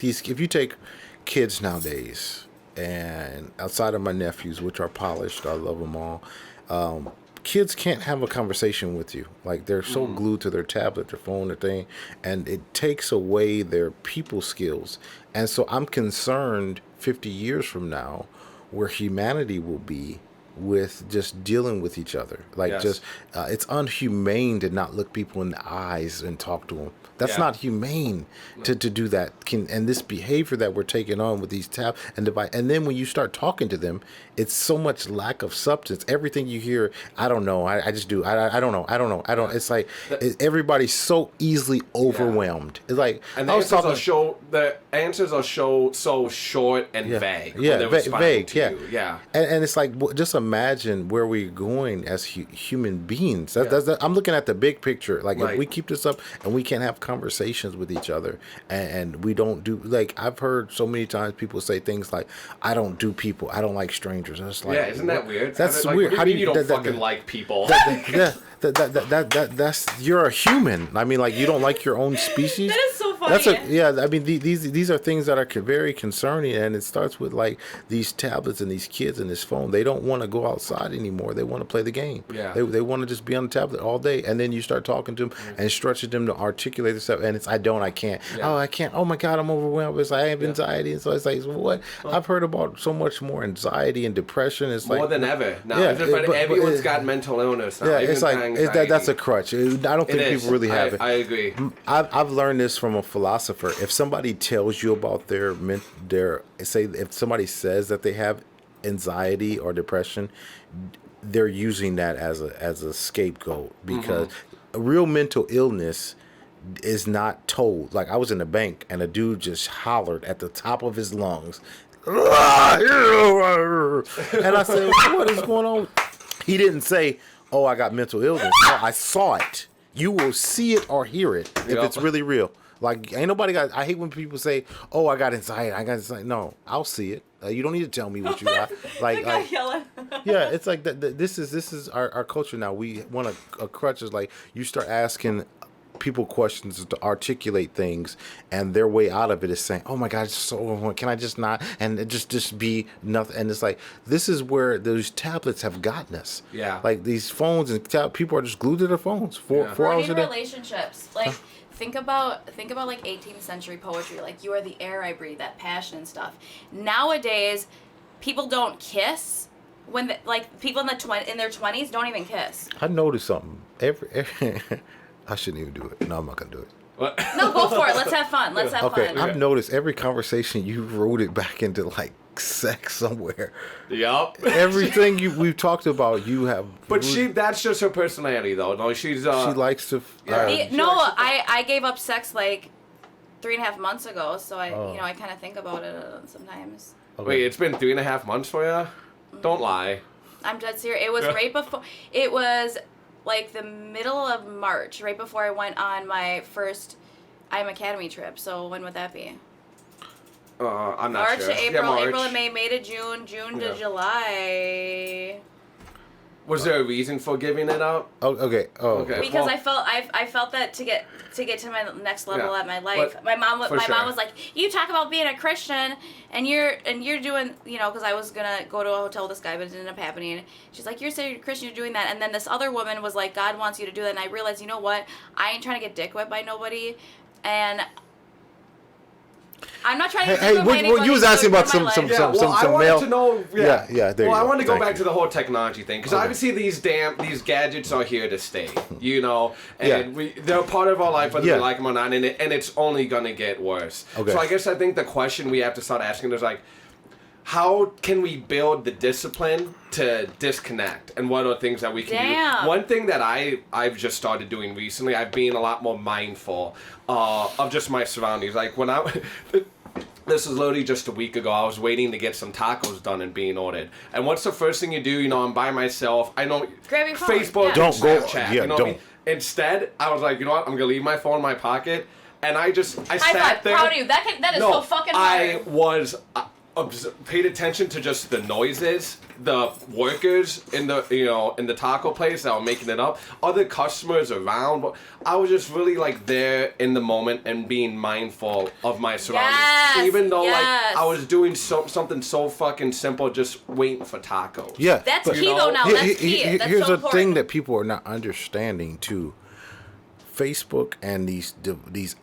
if you take kids nowadays, and outside of my nephews, which are polished, I love them all. Um, Kids can't have a conversation with you. Like they're so glued to their tablet, their phone, their thing, and it takes away their people skills. And so I'm concerned 50 years from now where humanity will be with just dealing with each other. Like Yes. just it's unhumane to not look people in the eyes and talk to them. That's Yeah. not humane to do that. And this behavior that we're taking on with these tab and device, and then when you start talking to them, it's so much lack of substance. Everything you hear, I don't know, I just do, I don't know, I don't know, I don't. It's like everybody's so easily overwhelmed. It's like And I was talking. the answers are so short and vague. when Yeah, they're responding vague. to Yeah, you. Yeah. And it's like just imagine where we're going as human beings. I'm looking at the big picture. Like if Right. we keep this up and we can't have conversations with each other, and we don't do like I've heard so many times people say things like, "I don't do people. I don't like strangers." And it's like, Yeah, isn't that weird? That's Like, weird. What How do do you mean you you don't fucking like people? yeah, that's you're a human. I mean, like you don't like your own species. That is so funny. Yeah. I mean, these are things that are very concerning, and it starts with like these tablets and these kids and this phone. They don't want to go outside anymore. They want to play the game. Yeah. They want to just be on the tablet all day, and then you start talking to them and stretching them to articulate themselves, and it's I can't. Yeah. Oh, I can't. Oh my God, I'm overwhelmed. It's like, I have anxiety, and so it's like what? I've heard about so much more anxiety and depression. It's More like than ever. Now, Yeah, everyone's got mental illness now. yeah, even it's like anxiety. that's a crutch. I don't think It is. people really have it. I agree. I've learned this from a philosopher. If somebody tells you about their say if somebody says that they have anxiety or depression, they're using that as a scapegoat because real mental illness is not told. Like I was in a bank and a dude just hollered at the top of his lungs. And I said, "What is going on?" He didn't say, "Oh, I got mental illness." No, I saw it. You will see it or hear it if Yep. it's really real. Like ain't nobody got. I hate when people say, "Oh, I got anxiety. I got anxiety." No, I'll see it. You don't need to tell me what you got. The guy yelling. Yeah, it's like this is our culture now. We want a crutch is like you start asking people questions to articulate things, and their way out of it is saying, "Oh my God, it's so overwhelming. Can I just not?" And it just be nothing. And it's like this is where those tablets have gotten us. Yeah. like these phones and people are just glued to their phones four Yeah. hours a In day. relationships, like think about like 18th century poetry. Like you are the air I breathe, that passion and stuff. Nowadays, people don't kiss. Like people in their 20s don't even kiss. I noticed something. Every I shouldn't even do it. No, I'm not gonna do it. What? No, go for it. Let's have fun. Let's have Okay, fun. I've noticed every conversation you wrote it back into like sex somewhere. Yup. Everything we've talked about, you have. But that's just her personality, though. No, she's she likes to. I gave up sex like 3.5 months ago, so I kind of think about it sometimes. Wait, it's been 3.5 months for you? Don't lie. I'm dead serious. It was right before. It was like the middle of March, right before I went on my first IM Academy trip. So when would that be? I'm not March sure. to April, March. April to May, May to June, June to July. Was there a reason for giving it up? Oh, okay. Oh, Okay. Because Well- I felt that to get to my next level Yeah, at my life. but My mom for sure. was like, "You talk about being a Christian, and you're doing, because I was gonna go to a hotel with this guy, but it ended up happening." She's like, "You're saying you're a Christian, you're doing that," and then this other woman was like, "God wants you to do that," and I realized, you know what? I ain't trying to get dick whipped by nobody, and I'm not trying to. Hey, you was asking about some I some wanted male. to know. Yeah, yeah, there you Well, I go. want to go Thank back you. to the whole technology thing because obviously these gadgets are here to stay, and they're part of our life whether we like them or not, and it's only gonna get worse. Okay. So I guess I think the question we have to start asking is like, how can we build the discipline to disconnect, and what are things that we can Damn. do? One thing that I've just started doing recently, I've been a lot more mindful of just my surroundings. Like when this was literally just a week ago. I was waiting to get some tacos done and being ordered. And what's the first thing you do? I'm by myself. I know Grab your phone. Facebook, Yeah. Don't go- Snapchat. yeah, you know what I don't. mean? Instead, I was like, you know what? I'm gonna leave my phone in my pocket. And I High sat five, there. proud of you. That is No, so fucking I hard. was. paid attention to just the noises, the workers in the taco place that were making it up, other customers around. I was just really like there in the moment and being mindful of my surroundings. Yes, Even though yes. like I was doing something so fucking simple, just waiting for tacos. Yeah, That's but- key though now. That's key. That's here's so the thing important. that people are not understanding too. Facebook and these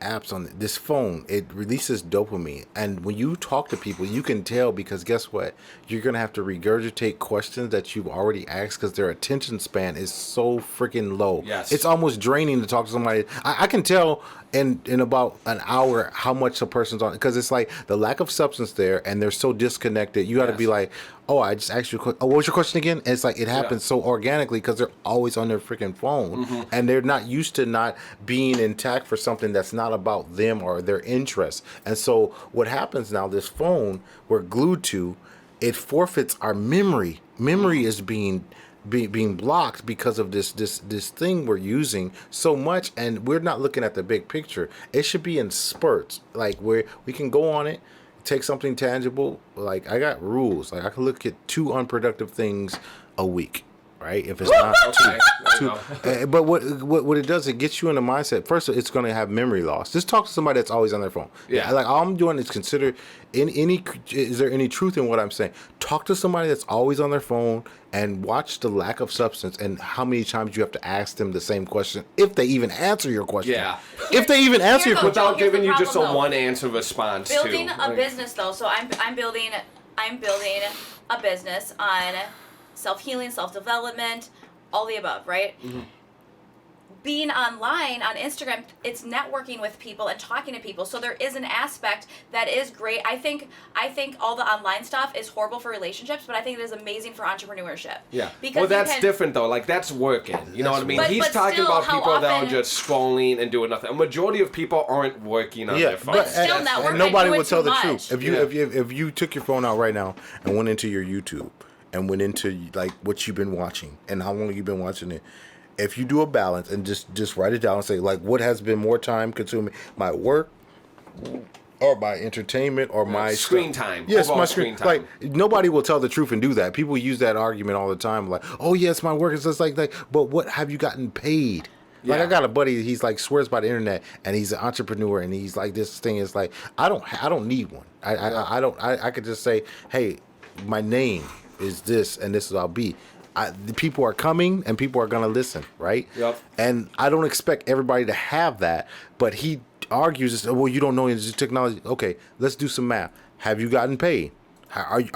apps on this phone, it releases dopamine, and when you talk to people, you can tell, because guess what? You're gonna have to regurgitate questions that you've already asked because their attention span is so freaking low. Yes. It's almost draining to talk to somebody. I can tell in about an hour how much a person's on, because it's like the lack of substance there, and they're so disconnected. You got to Yes. be like, oh, I just asked you a question. Oh, what was your question again? And it's like it happens so organically because they're always on their freaking phone, and they're not used to not being intact for something that's not about them or their interests. And so what happens now? This phone we're glued to, it forfeits our memory. Memory is being blocked because of this thing we're using so much, and we're not looking at the big picture. It should be in spurts, like where we can go on it, take something tangible. Like I got rules. Like I can look at 2 unproductive things a week, right? If it's not Okay. There you go. but what it does, it gets you in the mindset. First, it's going to have memory loss. Just talk to somebody that's always on their phone. Yeah. Like all I'm doing is consider is there any truth in what I'm saying? Talk to somebody that's always on their phone and watch the lack of substance and how many times you have to ask them the same question, if they even answer your question. Yeah. If they even answer your Here's question. the- Without giving you problem, just a though. one answer response. Building too. a Like- business though, so I'm building a business on self-healing, self-development, all the above, right? Being online on Instagram, it's networking with people and talking to people. So there is an aspect that is great. I think all the online stuff is horrible for relationships, but I think it is amazing for entrepreneurship. Yeah. Because Well, you that's can- different though. Like that's working. You know what I mean? But- He's but talking still, about how people that are often- just scrolling and doing nothing. A majority of people aren't working on their phones. But still and, networking, and nobody doing would tell too the much. truth. If you Yeah. if you took your phone out right now and went into your YouTube and went into like what you've been watching and how long you've been watching it, if you do a balance and just write it down and say like what has been more time consuming, my work or my entertainment or my Screen time. Yes, Overall my screen time. Like nobody will tell the truth and do that. People use that argument all the time. Like, oh yes, my work is just like that. But what have you gotten paid? Like Yeah. I got a buddy. He's like swears by the internet, and he's an entrepreneur, and he's like this thing is like I don't need one. I could just say, hey, my name is this, and this is what I'll be. The people are coming, and people are gonna listen, right? Yep. And I don't expect everybody to have that, but he argues, well, you don't know this technology. Okay, let's do some math. Have you gotten paid?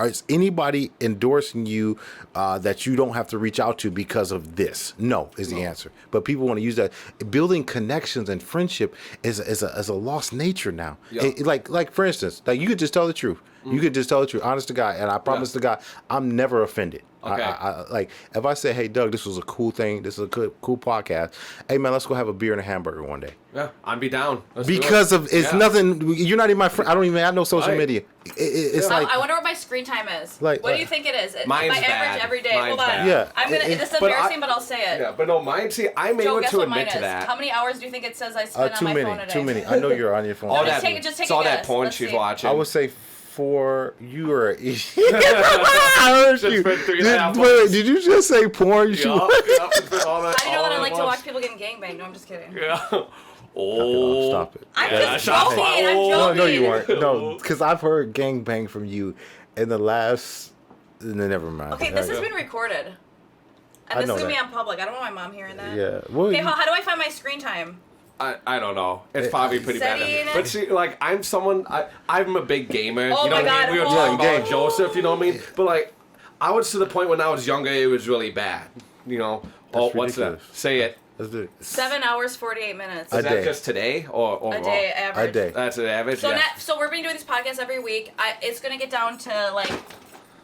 Is anybody endorsing you that you don't have to reach out to because of this? No, is the answer. But people want to use that. Building connections and friendship is a lost nature now. Yeah. Like for instance, like you could just tell the truth. You could just tell the truth, honest to God, and I promise to God, I'm never offended. Okay. I like if I say, hey Doug, this was a cool thing. This is a cool podcast. Hey man, let's go have a beer and a hamburger one day. Yeah, I'd be down. Let's do it. Because of it's Yeah. nothing. You're not even my friend. I don't even have no social Right. media. It's I- like I wonder what my screen time is. Like- what do you think it is? Mine's my average bad. every day. Mine's Hold on. bad. Yeah. I'm gonna. It- This is but I- embarrassing, but I'll say it. Yeah, but no, mine. See, I'm Joe, able guess to what mine admit to is? that. How many hours do you think it says I spend too on my many, phone a day? too many. I know you're on your phone. All Just that, take it's a all that guess. porn Let's she's see. watching. I would say for you are. I heard Just you. spent 3.5 Wait, did you just say porn? Yup, yup, it's been all that- I know all that I like to at watch once. people getting gangbanged. No, I'm just kidding. Yeah. Oh. Stop it. I'm Yeah, just shots joking. fired. I'm Oh, joking. No, you weren't. No, because I've heard gangbang from you in the last. Never mind. Okay, this has been recorded. I And this know is gonna be that. on public. I don't want my mom hearing that. Yeah. Well, Okay, how do I find my screen time? I don't know. It's probably pretty bad. Setting. But see, like, I'm someone, I'm a big gamer. Oh you know my what I mean? God, We were hold talking on. about Game. Joseph, you know what I mean? But, like, I was to the point when I was younger, it was really bad. You know? That's What's that? ridiculous. Say it. Let's do it. 7 hours, 48 minutes. A Is that day. just today or overall? A day average. A day. That's an average? So yeah. so we're gonna be doing these podcasts every week. It's gonna get down to like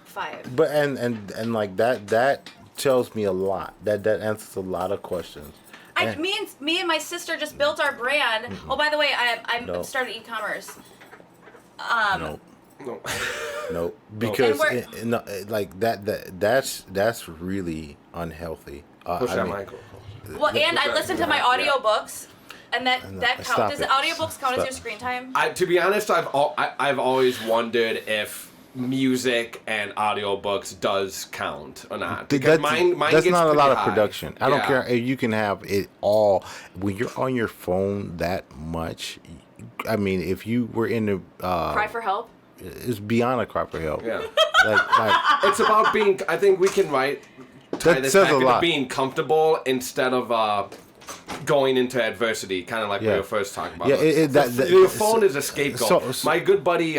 5. But and like that tells me a lot. That answers a lot of questions. And- Me and my sister just built our brand. Oh, by the way, I No. started e-commerce. No. No. No, because we're- no, like that's really unhealthy. Push I that mean, microphone. Well, and I listen to my audiobooks, and that Stop count. Does it. audiobooks count as Stop. your screen time? To be honest, I've always wondered if music and audiobooks does count or not. Th- Because that's mine that's gets not a pretty lot of high. production. I don't Yeah. care if you can have it all when you're on your phone that much. I mean, if you were in the Cry for help. it's beyond a cry for help. Yeah. Like It's about being. I think we can tie That this says back a into lot. being comfortable instead of going into adversity, kind of like we Yeah. were first talking about. Yeah, Your phone is a scapegoat. so- My good buddy,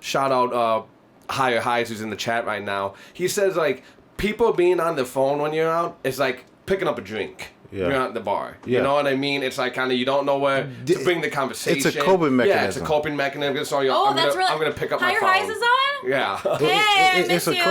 shout out Higher Highs, who's in the chat right now. He says like people being on the phone when you're out is like picking up a drink. Yeah. You're out at the bar. Yeah. You know what I mean? It's like kind of you don't know where to bring the conversation. It's a coping Yeah, it's a mechanism. coping mechanism. So Oh, I'm that's gonna, really. I'm gonna pick up my Higher phone. Highs is on. Yeah. Hey, I miss you.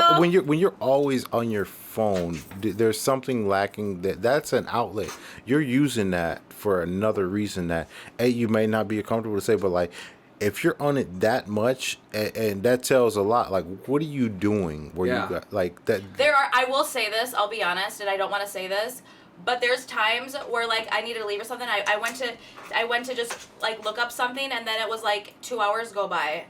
when you're always on your phone, there's something lacking. That's an outlet. You're using that for another reason that you may not be comfortable to say, but like if you're on it that much, and that tells a lot. Like, what are you doing? Where Yeah. you got like that? There are. I will say this. I'll be honest, and I don't want to say this, but there's times where like I needed to leave or something. I went to just like look up something, and then it was like 2 hours go by.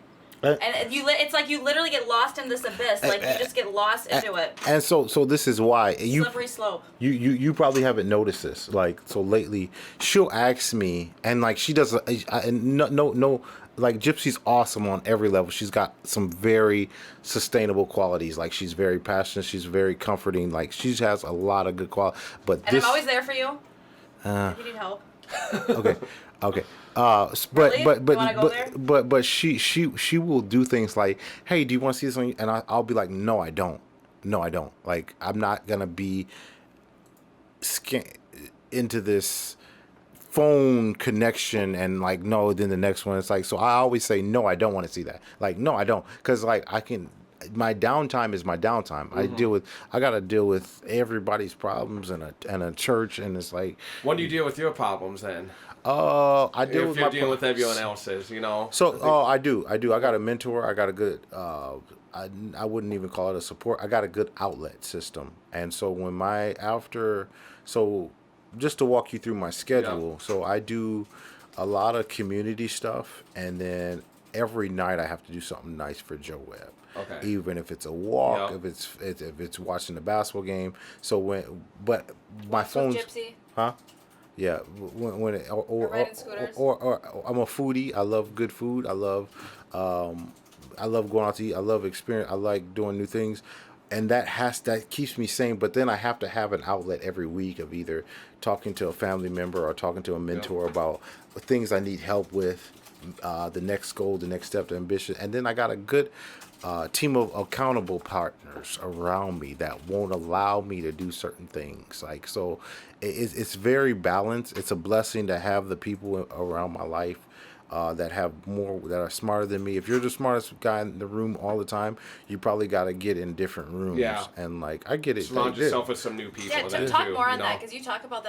And it's like you literally get lost in this abyss. Like you just get lost into it. And so this is why Slippery slope. you probably haven't noticed this. Like, so lately, she'll ask me, and like she does, no, like Gypsy's awesome on every level. She's got some very sustainable qualities. Like she's very passionate. She's very comforting. Like she has a lot of good quality. But And this, I'm always there for you. If you need help. okay. Really? You wanna go there? But she will do things like, hey, do you want to see this on? And I'll be like, no, I don't. Like, I'm not gonna be into this phone connection and like, no, then the next one it's like, so I always say no, I don't want to see that. Like, no, I don't, because like my downtime is my downtime. I gotta deal with everybody's problems and a church, and it's like, When do you deal with your problems then? I deal If with you're my dealing with everyone else's, you know. So, I do. I got a mentor. I got a good. I wouldn't even call it a support. I got a good outlet system, and so just to walk you through my schedule. Yeah. So I do a lot of community stuff, and then every night I have to do something nice for Joe Webb. Okay. Even if it's a walk, Yeah. if it's watching the basketball game. So but my Walks with phone's Gypsy. huh. Yeah, when it, riding scooters. or I'm a foodie. I love good food. I love going out to eat. I love experience. I like doing new things, and that keeps me sane. But then I have to have an outlet every week of either talking to a family member or talking to a mentor about things I need help with, the next goal, the next step, the ambition, and then I got a good team of accountable partners around me that won't allow me to do certain things. Like, so it's very balanced. It's a blessing to have the people around my life that are smarter than me. If you're the smartest guy in the room all the time, you probably got to get in different rooms. Yeah. And like, I get it. Surround yourself with some new people. Yeah, then talk too, more you on know? that because you talk about that.